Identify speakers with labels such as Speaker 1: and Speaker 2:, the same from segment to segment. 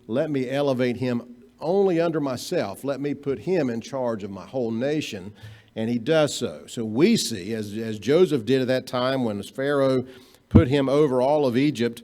Speaker 1: let me elevate him only under myself. Let me put him in charge of my whole nation. And he does so. So we see, as Joseph did at that time when Pharaoh put him over all of Egypt,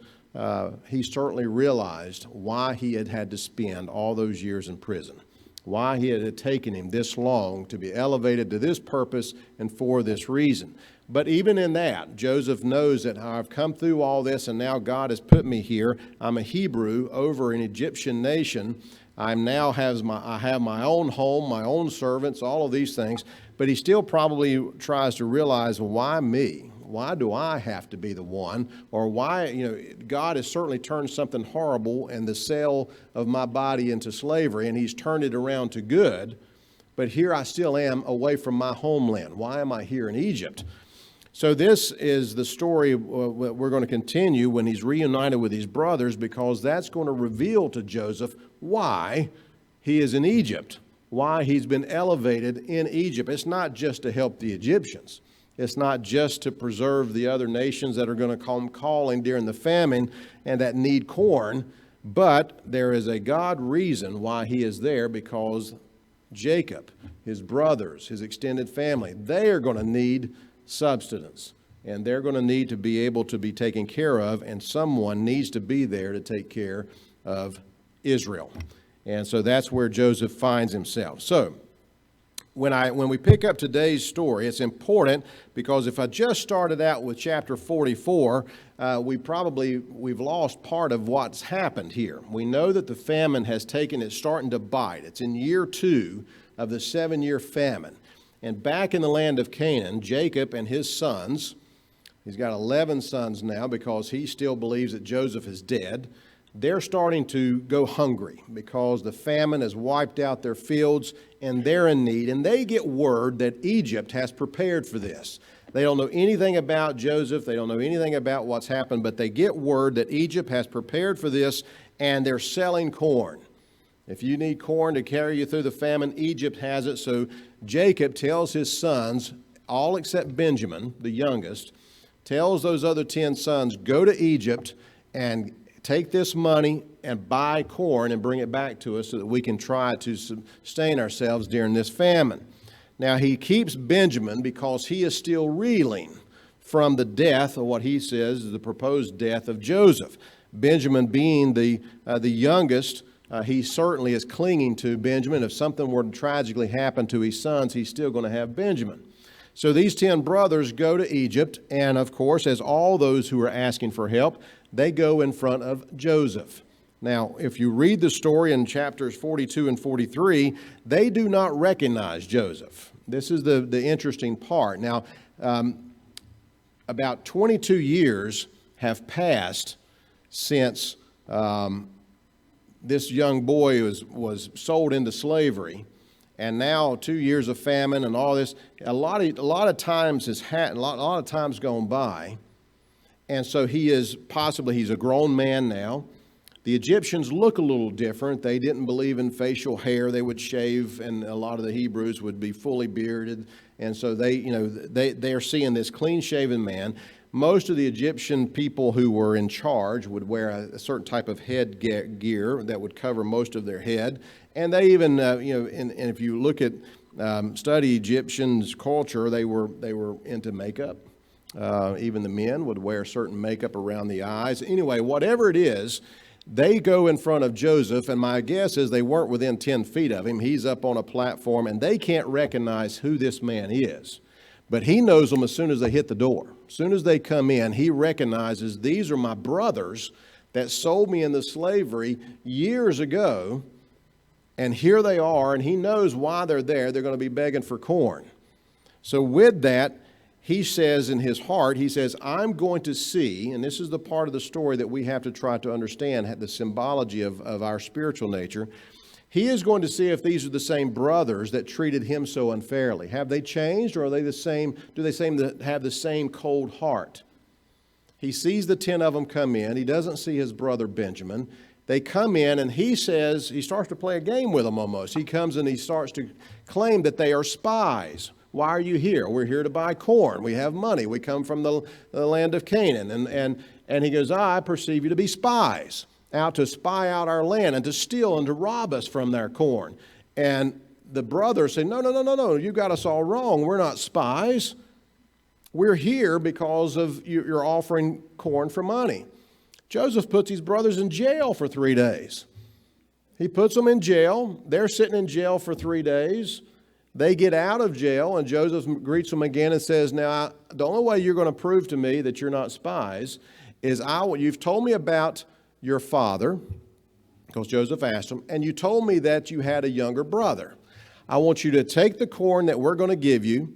Speaker 1: he certainly realized why he had had to spend all those years in prison, why he had taken him this long to be elevated to this purpose and for this reason. But even in that, Joseph knows that I've come through all this and now God has put me here. I'm a Hebrew over an Egyptian nation. I have my own home, my own servants, all of these things. But he still probably tries to realize, why me? Why do I have to be the one? Or why, God has certainly turned something horrible in the sale of my body into slavery, and he's turned it around to good. But here I still am away from my homeland. Why am I here in Egypt? So this is the story we're going to continue when he's reunited with his brothers, because that's going to reveal to Joseph why he is in Egypt, why he's been elevated in Egypt. It's not just to help the Egyptians. It's not just to preserve the other nations that are going to come calling during the famine and that need corn, but there is a God reason why he is there, because Jacob, his brothers, his extended family, they are going to need substance, and they're going to need to be able to be taken care of, and someone needs to be there to take care of Israel. And so that's where Joseph finds himself. So when we pick up today's story, it's important, because if I just started out with chapter 44, we've lost part of what's happened here. We know that the famine has it's starting to bite. It's in year 2 of the 7-year famine. And back in the land of Canaan, Jacob and his sons, he's got 11 sons now because he still believes that Joseph is dead. They're starting to go hungry because the famine has wiped out their fields and they're in need. And they get word that Egypt has prepared for this. They don't know anything about Joseph. They don't know anything about what's happened, but they get word that Egypt has prepared for this, and they're selling corn. If you need corn to carry you through the famine, Egypt has it. So Jacob tells his sons, all except Benjamin, the youngest, tells those other 10 sons, go to Egypt and take this money and buy corn and bring it back to us so that we can try to sustain ourselves during this famine. Now he keeps Benjamin because he is still reeling from the death, or what he says is the proposed death of Joseph. Benjamin being the youngest, he certainly is clinging to Benjamin. If something were to tragically happen to his sons, he's still going to have Benjamin. So these 10 brothers go to Egypt, and of course, as all those who are asking for help, they go in front of Joseph. Now, if you read the story in chapters 42 and 43, they do not recognize Joseph. This is the interesting part. Now, about 22 years have passed since this young boy was sold into slavery, and now 2 years of famine and all this. A lot of times has happened. A lot of times gone by, and so he's a grown man now. The Egyptians look a little different. They didn't believe in facial hair. They would shave, and a lot of the Hebrews would be fully bearded, and so they're seeing this clean-shaven man. Most of the Egyptian people who were in charge would wear a certain type of head gear that would cover most of their head. And they even, and if you look at, study Egyptians' culture, they were into makeup. Even the men would wear certain makeup around the eyes. Anyway, whatever it is, they go in front of Joseph, and my guess is they weren't within 10 feet of him. He's up on a platform, and they can't recognize who this man is. But he knows them as soon as they hit the door. As soon as they come in, he recognizes, these are my brothers that sold me into slavery years ago, and here they are, and he knows why they're there. They're going to be begging for corn. So with that, he says in his heart, he says, I'm going to see, and this is the part of the story that we have to try to understand, the symbology of our spiritual nature. He is going to see if these are the same brothers that treated him so unfairly. Have they changed, or are they the same? Do they seem to have the same cold heart? He sees the 10 of them come in. He doesn't see his brother Benjamin. They come in, and he starts to play a game with them almost. He comes and he starts to claim that they are spies. Why are you here? We're here to buy corn. We have money. We come from the land of Canaan. And he goes, I perceive you to be spies. out to spy out our land and to steal and to rob us from their corn. And the brothers say, no, you got us all wrong. We're not spies. We're here because of you're offering corn for money. Joseph puts his brothers in jail for 3 days. He puts them in jail. They're sitting in jail for 3 days. They get out of jail, and Joseph greets them again and says, now, the only way you're going to prove to me that you're not spies is you've told me about your father, because Joseph asked him, and you told me that you had a younger brother. I want you to take the corn that we're going to give you,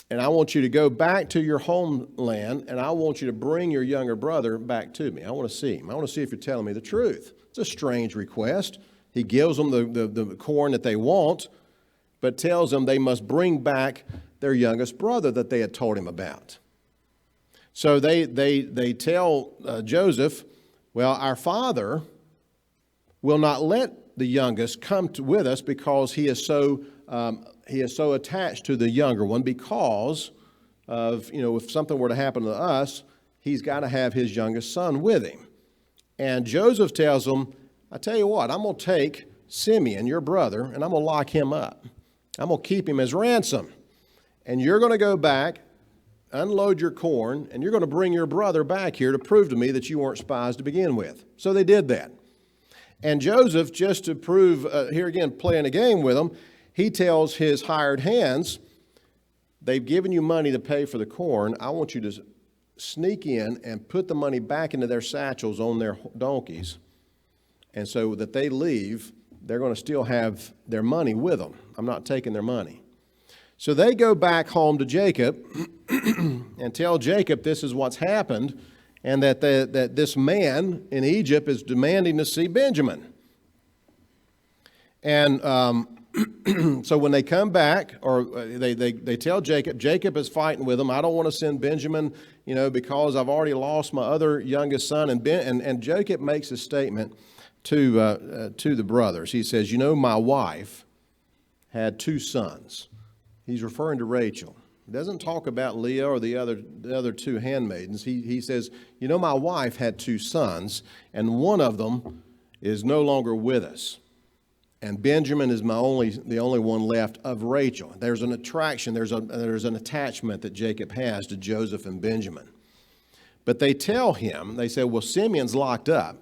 Speaker 1: and I want you to go back to your homeland, and I want you to bring your younger brother back to me. I want to see him. I want to see if you're telling me the truth. It's a strange request. He gives them the corn that they want, but tells them they must bring back their youngest brother that they had told him about. So they tell Joseph, well, our father will not let the youngest come with us because he is so attached to the younger one, because of, if something were to happen to us, he's got to have his youngest son with him. And Joseph tells them, I tell you what, I'm going to take Simeon, your brother, and I'm going to lock him up. I'm going to keep him as ransom. And you're going to go back, unload your corn, and you're going to bring your brother back here to prove to me that you weren't spies to begin with. So they did that. And Joseph, just to prove, here again, playing a game with them, he tells his hired hands, they've given you money to pay for the corn. I want you to sneak in and put the money back into their satchels on their donkeys. And so that they leave, they're going to still have their money with them. I'm not taking their money. So they go back home to Jacob and tell Jacob this is what's happened, and that this man in Egypt is demanding to see Benjamin. And so when they come back, or they tell Jacob is fighting with them. I don't want to send Benjamin, because I've already lost my other youngest son. And Jacob makes a statement to the brothers. He says, my wife had 2 sons. He's referring to Rachel. He doesn't talk about Leah or the other 2 handmaidens. He says, my wife had 2 sons, and one of them is no longer with us. And Benjamin is the only one left of Rachel. There's an attraction, there's an attachment that Jacob has to Joseph and Benjamin. But they tell him, they say, well, Simeon's locked up,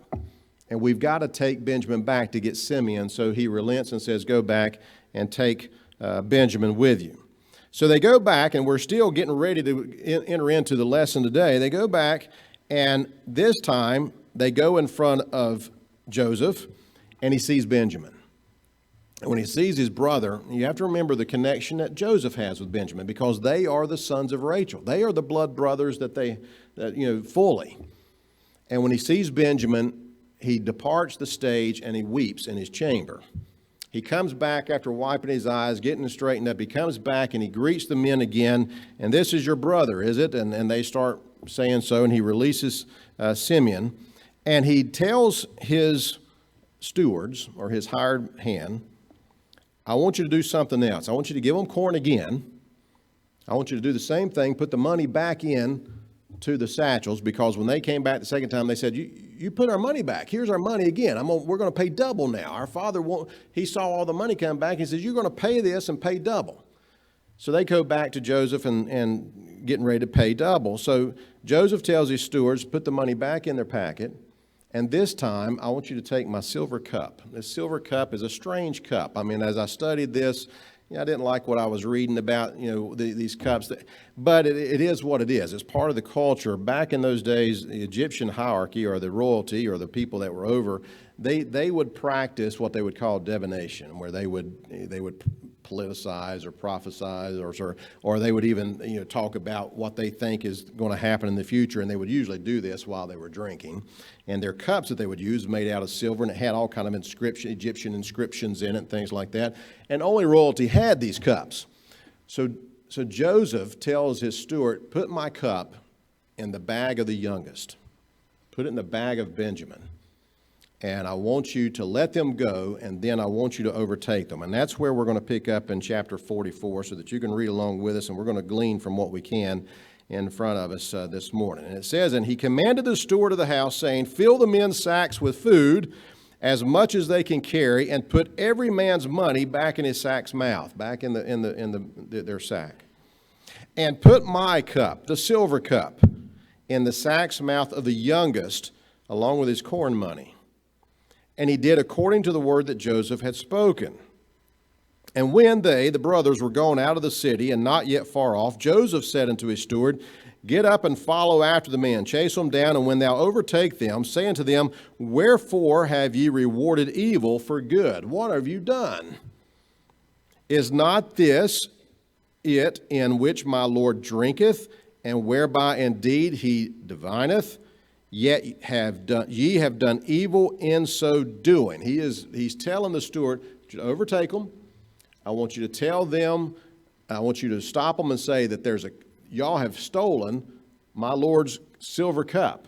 Speaker 1: and we've got to take Benjamin back to get Simeon. So he relents and says, go back and take Benjamin with you. So they go back, and we're still getting ready to enter into the lesson today. They go back, and this time they go in front of Joseph, and he sees Benjamin. And when he sees his brother, you have to remember the connection that Joseph has with Benjamin, because they are the sons of Rachel. They are the blood brothers fully. And when he sees Benjamin, he departs the stage and he weeps in his chamber. He comes back after wiping his eyes, getting straightened up. He comes back and he greets the men again. And this is your brother, is it? And they start saying so. And he releases Simeon. And he tells his stewards, or his hired hand, I want you to do something else. I want you to give them corn again. I want you to do the same thing, put the money back in to the satchels, because when they came back the second time, they said, you put our money back. Here's our money again. We're going to pay double now. Our father, he saw all the money come back. He says, you're going to pay this and pay double. So they go back to Joseph and getting ready to pay double. So Joseph tells his stewards, put the money back in their packet. And this time, I want you to take my silver cup. This silver cup is a strange cup. As I studied this, I didn't like what I was reading about, these cups. But it is what it is. It's part of the culture. Back in those days, the Egyptian hierarchy, or the royalty, or the people that were over, they would practice what they would call divination, where they would politicize or prophesize, or they would even talk about what they think is going to happen in the future, and they would usually do this while they were drinking. And their cups that they would use made out of silver, and it had all kind of Egyptian inscriptions in it, things like that. And only royalty had these cups. So Joseph tells his steward, put my cup in the bag of the youngest. Put it in the bag of Benjamin. And I want you to let them go, and then I want you to overtake them. And that's where we're going to pick up in chapter 44, so that you can read along with us, and we're going to glean from what we can in front of us this morning. And it says, and he commanded the steward of the house, saying, fill the men's sacks with food, as much as they can carry, and put every man's money back in his sack's mouth, back in their sack. And put my cup, the silver cup, in the sack's mouth of the youngest, along with his corn money. And he did according to the word that Joseph had spoken. And when they, the brothers, were gone out of the city, and not yet far off, Joseph said unto his steward, get up and follow after the men, chase them down, and when thou overtake them, say unto them, wherefore have ye rewarded evil for good? What have you done? Is not this it in which my Lord drinketh, and whereby indeed he divineth? Yet ye have done evil in so doing. He's telling the steward, overtake them. I want you to tell them, I want you to stop them and say that y'all have stolen my Lord's silver cup.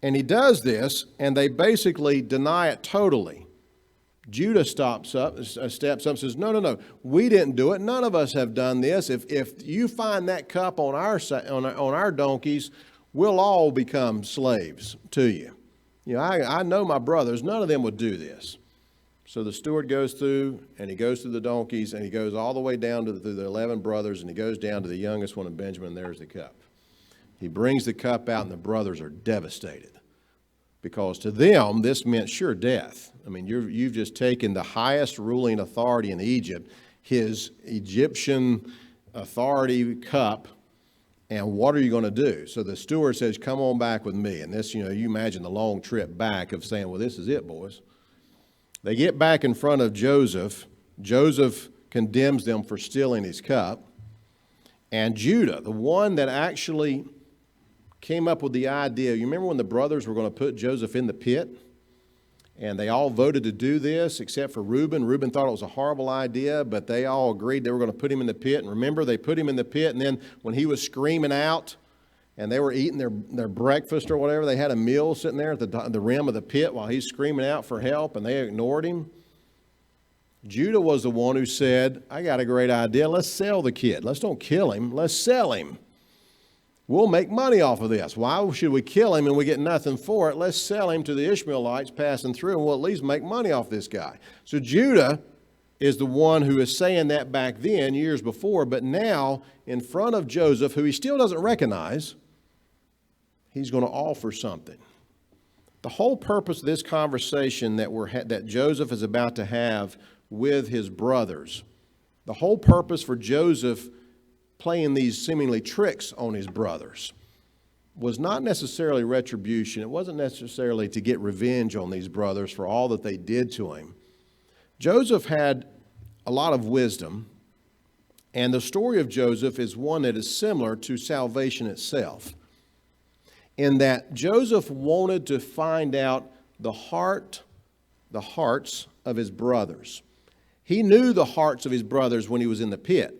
Speaker 1: And he does this, and they basically deny it totally. Judah steps up and says, no, we didn't do it. None of us have done this. If you find that cup on our donkeys, we'll all become slaves to you. You know, I know my brothers, none of them would do this. So the steward goes through, and he goes through the donkeys, and he goes all the way down to the 11 brothers, and he goes down to the youngest one of Benjamin, and there's the cup. He brings the cup out, and the brothers are devastated, because to them, this meant sure death. I mean, you've just taken the highest ruling authority in Egypt, his Egyptian authority cup, and what are you going to do? So the steward says, come on back with me. And this, you imagine the long trip back of saying, well, this is it, boys. They get back in front of Joseph. Joseph condemns them for stealing his cup. And Judah, the one that actually came up with the idea, you remember when the brothers were going to put Joseph in the pit? And they all voted to do this except for Reuben. Reuben thought it was a horrible idea, but they all agreed they were going to put him in the pit. And remember, they put him in the pit, and then when he was screaming out, and they were eating their breakfast or whatever, they had a meal sitting there at the rim of the pit while he's screaming out for help, and they ignored him. Judah was the one who said, I got a great idea. Let's sell the kid. Let's don't kill him. Let's sell him. We'll make money off of this. Why should we kill him and we get nothing for it? Let's sell him to the Ishmaelites passing through, and we'll at least make money off this guy. So Judah is the one who is saying that back then, years before, but now in front of Joseph, who he still doesn't recognize, he's going to offer something. The whole purpose of this conversation that Joseph is about to have with his brothers, the whole purpose for Joseph playing these seemingly tricks on his brothers was not necessarily retribution. It wasn't necessarily to get revenge on these brothers for all that they did to him. Joseph had a lot of wisdom, and the story of Joseph is one that is similar to salvation itself, in that Joseph wanted to find out the hearts of his brothers. He knew the hearts of his brothers when he was in the pit.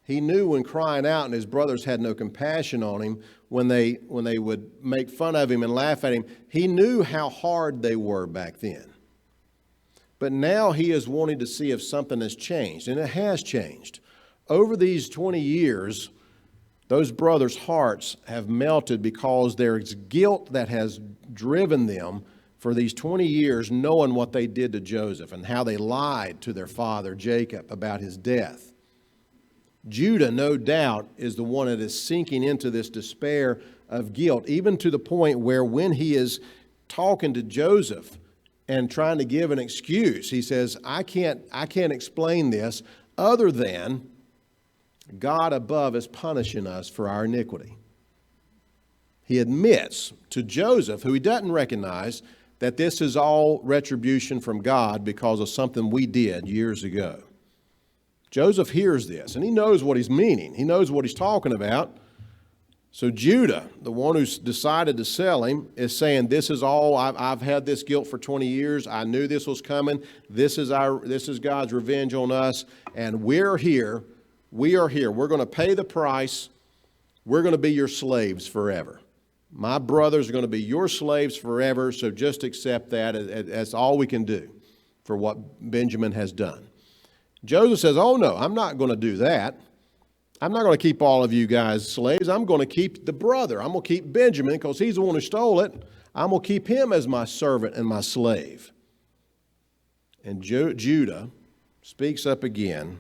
Speaker 1: He knew when crying out and his brothers had no compassion on him, when they would make fun of him and laugh at him. He knew how hard they were back then. But now he is wanting to see if something has changed, and it has changed. Over these 20 years, those brothers' hearts have melted because there's guilt that has driven them for these 20 years, knowing what they did to Joseph and how they lied to their father Jacob about his death. Judah, no doubt, is the one that is sinking into this despair of guilt, even to the point where when he is talking to Joseph and trying to give an excuse, he says, I can't explain this other than God above is punishing us for our iniquity. He admits to Joseph, who he doesn't recognize, that this is all retribution from God because of something we did years ago. Joseph hears this, and he knows what he's meaning. He knows what he's talking about. So Judah, the one who's decided to sell him, is saying, this is all, I've had this guilt for 20 years. I knew this was coming. This is God's revenge on us, and we're here. We are here. We're going to pay the price. We're going to be your slaves forever. My brothers are going to be your slaves forever, so just accept that. That's all we can do for what Benjamin has done. Joseph says, oh no, I'm not going to do that. I'm not going to keep all of you guys slaves. I'm going to keep the brother. I'm going to keep Benjamin because he's the one who stole it. I'm going to keep him as my servant and my slave. And Judah speaks up again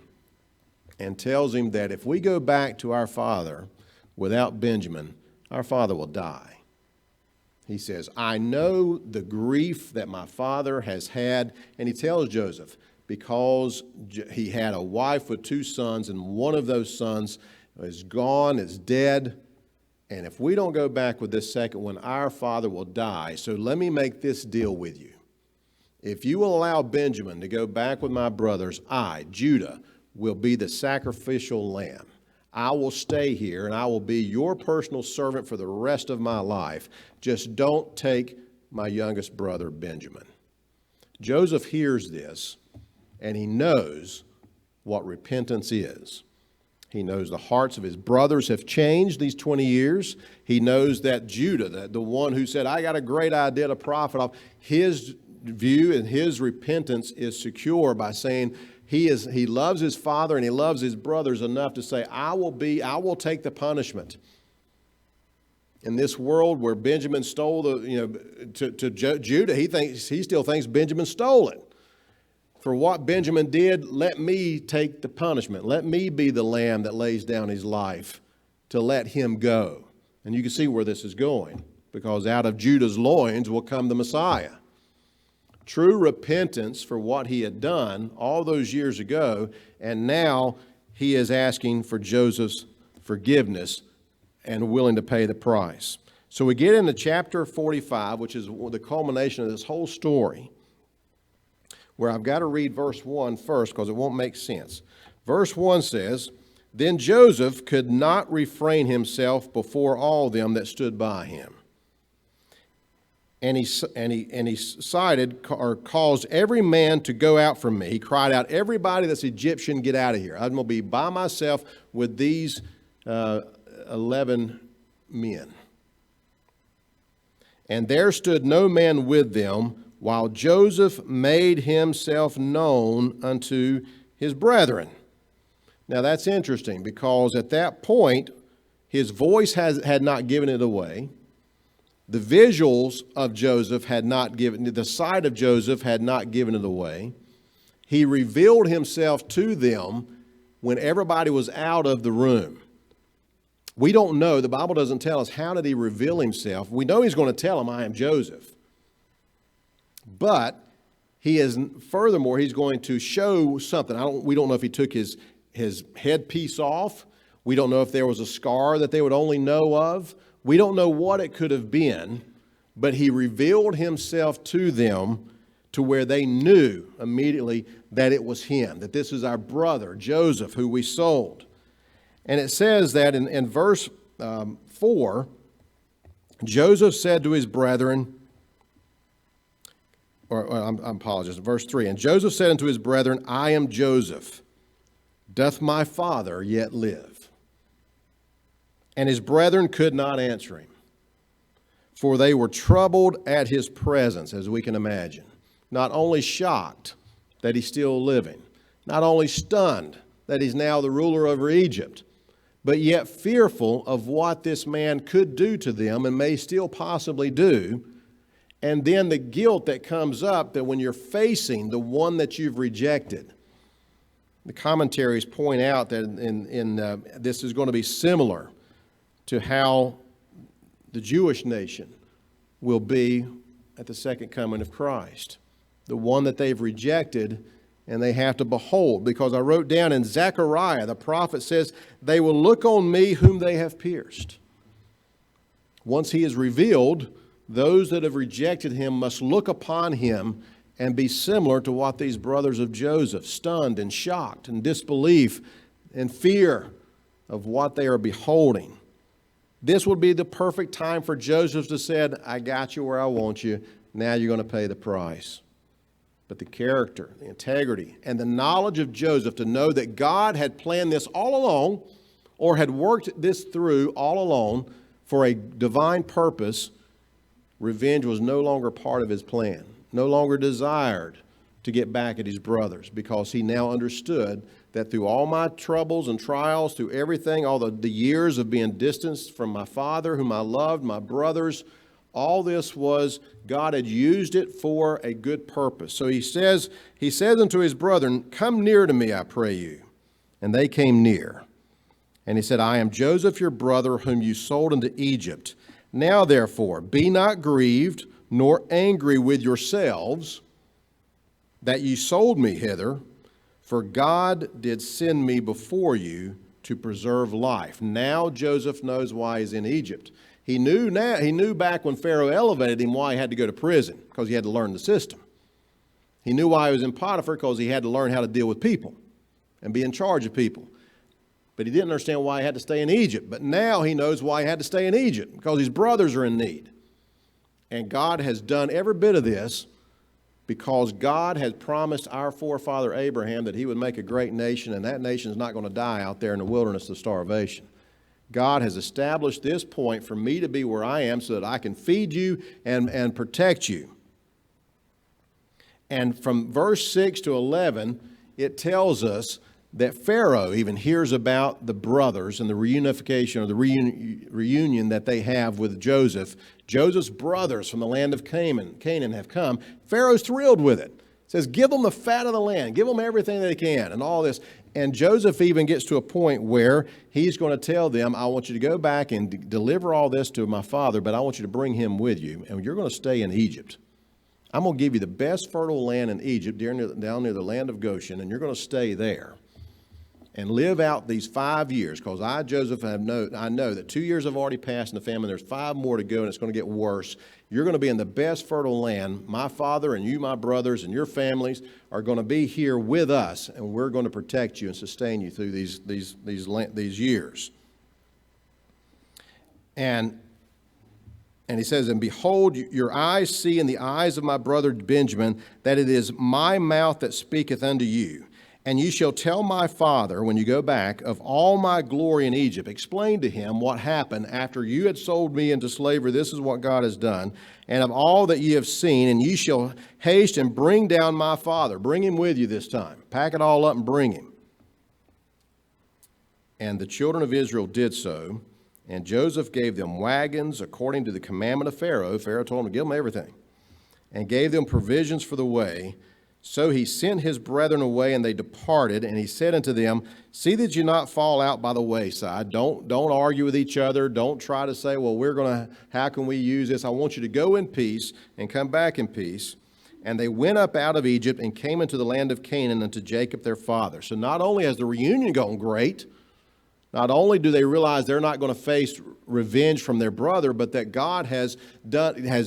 Speaker 1: and tells him that if we go back to our father without Benjamin, our father will die. He says, I know the grief that my father has had. And he tells Joseph, because he had a wife with 2 sons, and one of those sons is gone, is dead. And if we don't go back with this second one, our father will die. So let me make this deal with you. If you will allow Benjamin to go back with my brothers, I, Judah, will be the sacrificial lamb. I will stay here, and I will be your personal servant for the rest of my life. Just don't take my youngest brother, Benjamin. Joseph hears this, and he knows what repentance is. He knows the hearts of his brothers have changed these 20 years. He knows that Judah, the one who said, I got a great idea to profit off, his view and his repentance is secure by saying he loves his father and he loves his brothers enough to say, I will take the punishment. In this world where Benjamin stole to Judah, he still thinks Benjamin stole it. For what Benjamin did, let me take the punishment. Let me be the lamb that lays down his life to let him go. And you can see where this is going, because out of Judah's loins will come the Messiah. True repentance for what he had done all those years ago, and now he is asking for Joseph's forgiveness and willing to pay the price. So we get into chapter 45, which is the culmination of this whole story, where I've got to read verse 1 first because it won't make sense. Verse 1 says, Then Joseph could not refrain himself before all them that stood by him. And he cited, or caused every man to go out from me. He cried out, everybody that's Egyptian, get out of here. I'm going to be by myself with these 11 men. And there stood no man with them, while Joseph made himself known unto his brethren. Now that's interesting, because at that point, his voice had not given it away. The visuals of Joseph the sight of Joseph had not given it away. He revealed himself to them when everybody was out of the room. We don't know, the Bible doesn't tell us how did he reveal himself. We know he's going to tell them, I am Joseph. But furthermore, he's going to show something. We don't know if he took his headpiece off. We don't know if there was a scar that they would only know of. We don't know what it could have been, but he revealed himself to them to where they knew immediately that it was him, that this is our brother, Joseph, who we sold. And it says that in verse 4, Joseph said to his brethren, I apologize, verse 3, And Joseph said unto his brethren, I am Joseph. Doth my father yet live? And his brethren could not answer him, for they were troubled at his presence, as we can imagine. Not only shocked that he's still living, not only stunned that he's now the ruler over Egypt, but yet fearful of what this man could do to them and may still possibly do. And then the guilt that comes up that when you're facing the one that you've rejected. The commentaries point out that this is going to be similar to how the Jewish nation will be at the second coming of Christ. The one that they've rejected and they have to behold. Because I wrote down in Zechariah, the prophet says, they will look on me whom they have pierced. Once he is revealed, those that have rejected him must look upon him and be similar to what these brothers of Joseph, stunned and shocked and disbelief and fear of what they are beholding. This would be the perfect time for Joseph to say, I got you where I want you. Now you're going to pay the price. But the character, the integrity, and the knowledge of Joseph to know that God had planned this all along, or had worked this through all along for a divine purpose, revenge was no longer part of his plan, no longer desired to get back at his brothers, because he now understood that through all my troubles and trials, through everything, all the years of being distanced from my father, whom I loved, my brothers, all this was, God had used it for a good purpose. So he says unto his brethren, come near to me, I pray you. And they came near. And he said, I am Joseph your brother, whom you sold into Egypt. Now therefore, be not grieved, nor angry with yourselves, that ye sold me hither, for God did send me before you to preserve life. Now Joseph knows why he's in Egypt. He knew back when Pharaoh elevated him why he had to go to prison, because he had to learn the system. He knew why he was in Potiphar, because he had to learn how to deal with people and be in charge of people. But he didn't understand why he had to stay in Egypt. But now he knows why he had to stay in Egypt, because his brothers are in need. And God has done every bit of this because God has promised our forefather Abraham that he would make a great nation, and that nation is not going to die out there in the wilderness of starvation. God has established this point for me to be where I am so that I can feed you and protect you. And from verse 6 to 11, it tells us that Pharaoh even hears about the brothers and the reunification, or the reunion that they have with Joseph. Joseph's brothers from the land of Canaan have come. Pharaoh's thrilled with it. Says, give them the fat of the land. Give them everything they can and all this. And Joseph even gets to a point where he's going to tell them, I want you to go back and deliver all this to my father, but I want you to bring him with you, and you're going to stay in Egypt. I'm going to give you the best fertile land in Egypt, down near the land of Goshen, and you're going to stay there and live out these 5 years, because I, Joseph, I know that 2 years have already passed in the famine. There's 5 more to go, and it's going to get worse. You're going to be in the best fertile land. My father and you, my brothers, and your families are going to be here with us, and we're going to protect you and sustain you through these years. And he says, and behold, your eyes see in the eyes of my brother Benjamin that it is my mouth that speaketh unto you. And you shall tell my father, when you go back, of all my glory in Egypt. Explain to him what happened after you had sold me into slavery. This is what God has done. And of all that ye have seen, and ye shall haste and bring down my father. Bring him with you this time. Pack it all up and bring him. And the children of Israel did so. And Joseph gave them wagons according to the commandment of Pharaoh. Pharaoh told him to give them everything. And gave them provisions for the way. So he sent his brethren away, and they departed. And he said unto them, see that you not fall out by the wayside. Don't argue with each other. Don't try to say, well, how can we use this? I want you to go in peace and come back in peace. And they went up out of Egypt and came into the land of Canaan unto Jacob their father. So not only has the reunion gone great, not only do they realize they're not going to face revenge from their brother, but that God has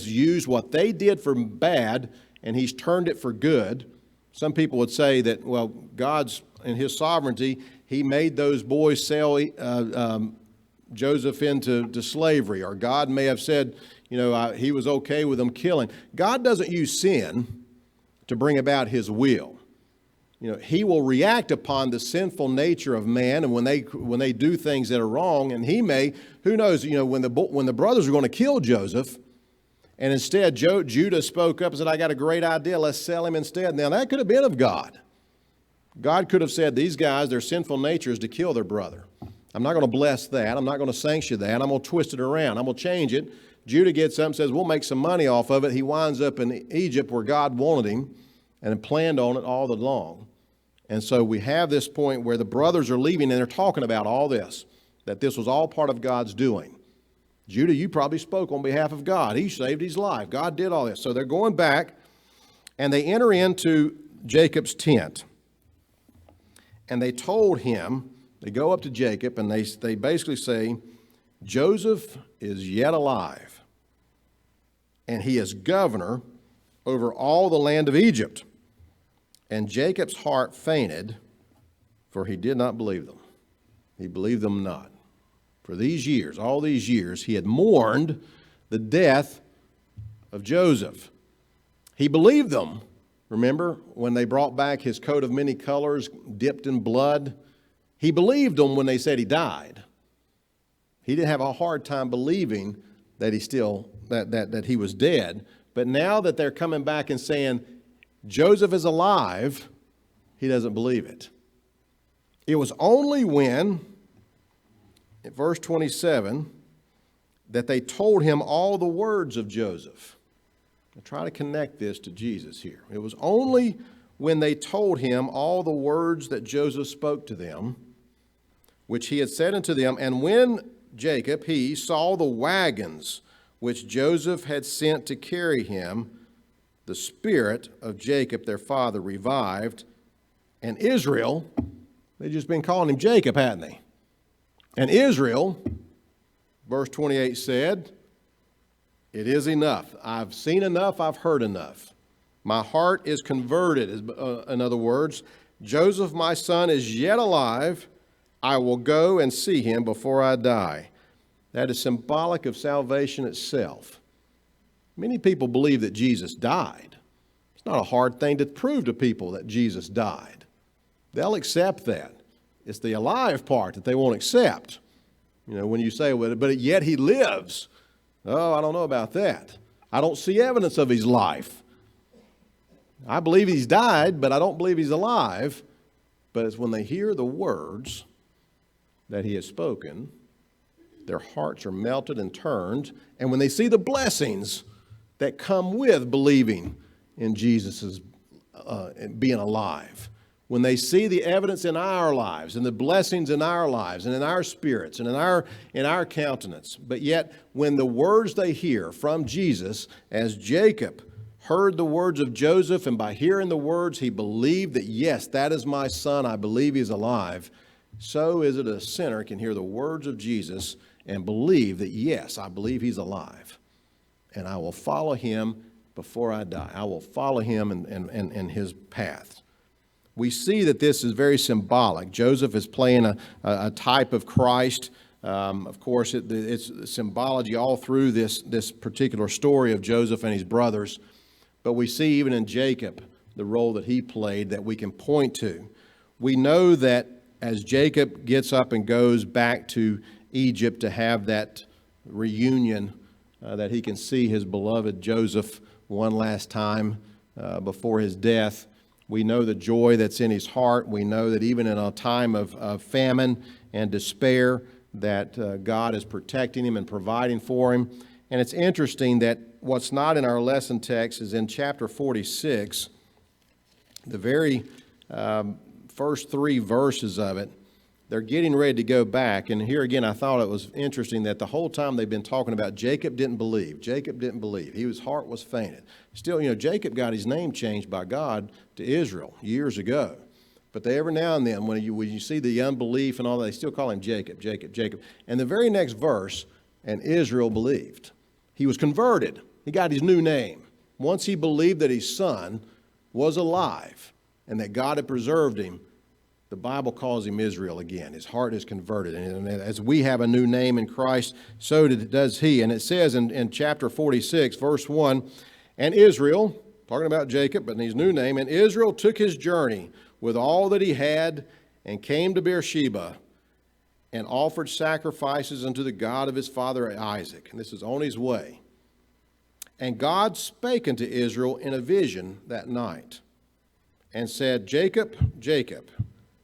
Speaker 1: used what they did for bad, and he's turned it for good. Some people would say that, well, God's, in his sovereignty, he made those boys sell Joseph into slavery. Or God may have said, he was okay with them killing. God doesn't use sin to bring about his will. He will react upon the sinful nature of man, and when they do things that are wrong, and he may, who knows, when the brothers were going to kill Joseph, and instead, Judah spoke up and said, I got a great idea. Let's sell him instead. Now, that could have been of God. God could have said, these guys, their sinful nature is to kill their brother. I'm not going to bless that. I'm not going to sanction that. I'm going to twist it around. I'm going to change it. Judah gets up and says, we'll make some money off of it. He winds up in Egypt where God wanted him and planned on it all along. And so we have this point where the brothers are leaving, and they're talking about all this, that this was all part of God's doing. Judah, you probably spoke on behalf of God. He saved his life. God did all this. So they're going back, and they enter into Jacob's tent. And they told him, they go up to Jacob, and they basically say, Joseph is yet alive, and he is governor over all the land of Egypt. And Jacob's heart fainted, for he did not believe them. He believed them not. For these years, all these years, he had mourned the death of Joseph. He believed them. Remember when they brought back his coat of many colors dipped in blood? He believed them when they said he died. He didn't have a hard time believing that he was dead. But now that they're coming back and saying Joseph is alive, he doesn't believe it. It was only when, in verse 27, that they told him all the words of Joseph. I try to connect this to Jesus here. It was only when they told him all the words that Joseph spoke to them, which he had said unto them, and when Jacob, he saw the wagons which Joseph had sent to carry him, the spirit of Jacob their father revived, and Israel, they'd just been calling him Jacob, hadn't they? And Israel, verse 28 said, it is enough. I've seen enough, I've heard enough. My heart is converted. In other words, Joseph, my son, is yet alive. I will go and see him before I die. That is symbolic of salvation itself. Many people believe that Jesus died. It's not a hard thing to prove to people that Jesus died. They'll accept that. It's the alive part that they won't accept. You know, when you say, well, but yet he lives. Oh, I don't know about that. I don't see evidence of his life. I believe he's died, but I don't believe he's alive. But it's when they hear the words that he has spoken, their hearts are melted and turned. And when they see the blessings that come with believing in Jesus' being alive, when they see the evidence in our lives and the blessings in our lives and in our spirits and in our countenance, but yet when the words they hear from Jesus, as Jacob heard the words of Joseph, and by hearing the words he believed that, yes, that is my son, I believe he's alive, so is it a sinner can hear the words of Jesus and believe that, yes, I believe he's alive, and I will follow him before I die. I will follow him in his path. We see that this is very symbolic. Joseph is playing a type of Christ. Of course, it's symbology all through this particular story of Joseph and his brothers. But we see even in Jacob the role that he played that we can point to. We know that as Jacob gets up and goes back to Egypt to have that reunion, that he can see his beloved Joseph one last time before his death. We know the joy that's in his heart. We know that even in a time of famine and despair, that God is protecting him and providing for him. And it's interesting that what's not in our lesson text is in chapter 46, the very first 3 verses of it. They're getting ready to go back. And here again, I thought it was interesting that the whole time they've been talking about Jacob didn't believe. Jacob didn't believe. His heart was fainted. Still, Jacob got his name changed by God to Israel years ago. But they every now and then, when you see the unbelief and all that, they still call him Jacob, Jacob, Jacob. And the very next verse, and Israel believed. He was converted. He got his new name. Once he believed that his son was alive and that God had preserved him, the Bible calls him Israel again. His heart is converted. And as we have a new name in Christ, so does he. And it says in chapter 46, verse 1, and Israel, talking about Jacob, but in his new name, and Israel took his journey with all that he had and came to Beersheba and offered sacrifices unto the God of his father Isaac. And this is on his way. And God spake unto Israel in a vision that night and said, Jacob, Jacob.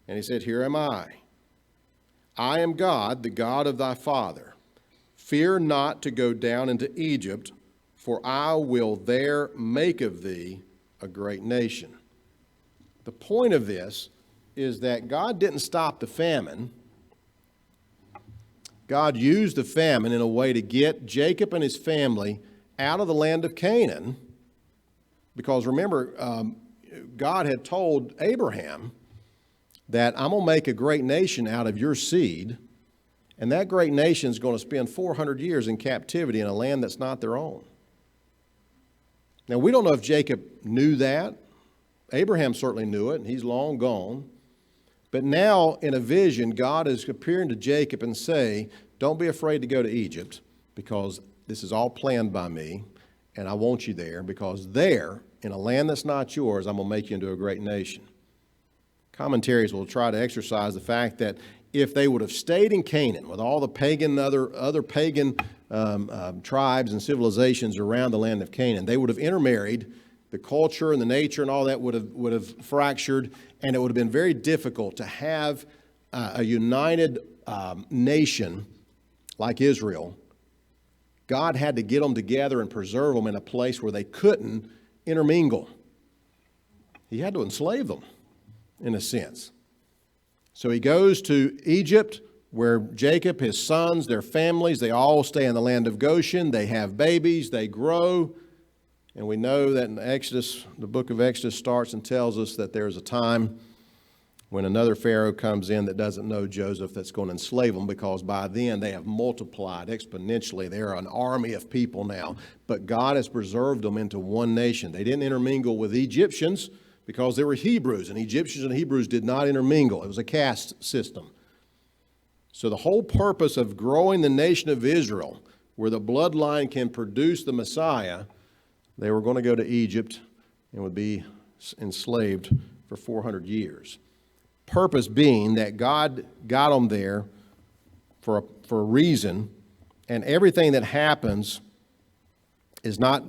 Speaker 1: And he said, here am I. I am God, the God of thy father. Fear not to go down into Egypt, for I will there make of thee a great nation. The point of this is that God didn't stop the famine. God used the famine in a way to get Jacob and his family out of the land of Canaan. Because remember, God had told Abraham that I'm going to make a great nation out of your seed, and that great nation is going to spend 400 years in captivity in a land that's not their own. Now, we don't know if Jacob knew that. Abraham certainly knew it, and he's long gone. But now, in a vision, God is appearing to Jacob and say, don't be afraid to go to Egypt, because this is all planned by me, and I want you there, because there, in a land that's not yours, I'm going to make you into a great nation. Commentaries will try to exercise the fact that if they would have stayed in Canaan with all the pagan, other pagan tribes and civilizations around the land of Canaan, they would have intermarried. the culture and the nature and all that would have fractured, and it would have been very difficult to have a united nation like Israel. God had to get them together and preserve them in a place where they couldn't intermingle. He had to enslave them, in a sense. So he goes to Egypt, where Jacob, his sons, their families, they all stay in the land of Goshen. They have babies, they grow. And we know that in Exodus, the book of Exodus starts and tells us that there's a time when another Pharaoh comes in that doesn't know Joseph, that's going to enslave them, because by then they have multiplied exponentially. They're an army of people now. But God has preserved them into one nation. They didn't intermingle with Egyptians because they were Hebrews, and Egyptians and Hebrews did not intermingle. It was a caste system. So the whole purpose of growing the nation of Israel, where the bloodline can produce the Messiah, they were going to go to Egypt and would be enslaved for 400 years. Purpose being that God got them there for a reason, and everything that happens is not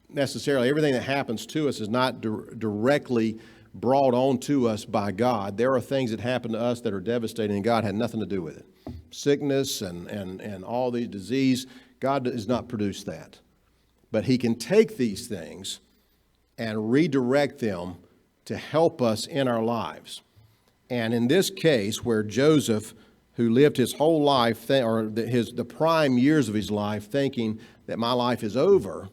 Speaker 1: necessarily, everything that happens to us is not directly brought on to us by God. There are things that happen to us that are devastating, and God had nothing to do with it. Sickness and all these disease, God does not produce that. But he can take these things and redirect them to help us in our lives. And in this case, where Joseph, who lived his whole life, the prime years of his life, thinking that my life is over,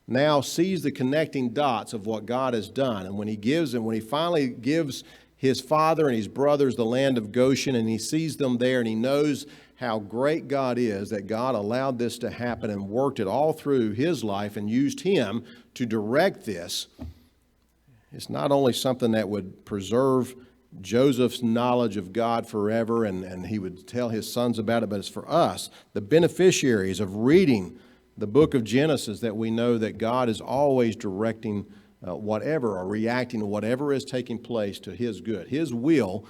Speaker 1: now sees the connecting dots of what God has done. And when he finally gives his father and his brothers the land of Goshen, and he sees them there, and he knows how great God is, that God allowed this to happen and worked it all through his life and used him to direct this. It's not only something that would preserve Joseph's knowledge of God forever, and he would tell his sons about it, but it's for us, the beneficiaries of reading the book of Genesis, that we know that God is always directing whatever, or reacting to whatever is taking place to his good. His will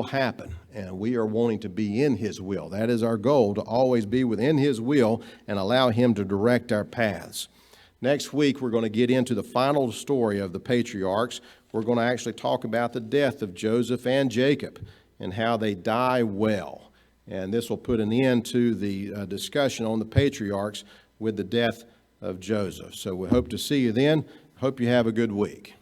Speaker 1: happen, and we are wanting to be in his will. That is our goal, to always be within his will and allow him to direct our paths. Next week, we're going to get into the final story of the patriarchs. We're going to actually talk about the death of Joseph and Jacob and how they die well. And this will put an end to the discussion on the patriarchs with the death of Joseph. So we hope to see you then. Hope you have a good week.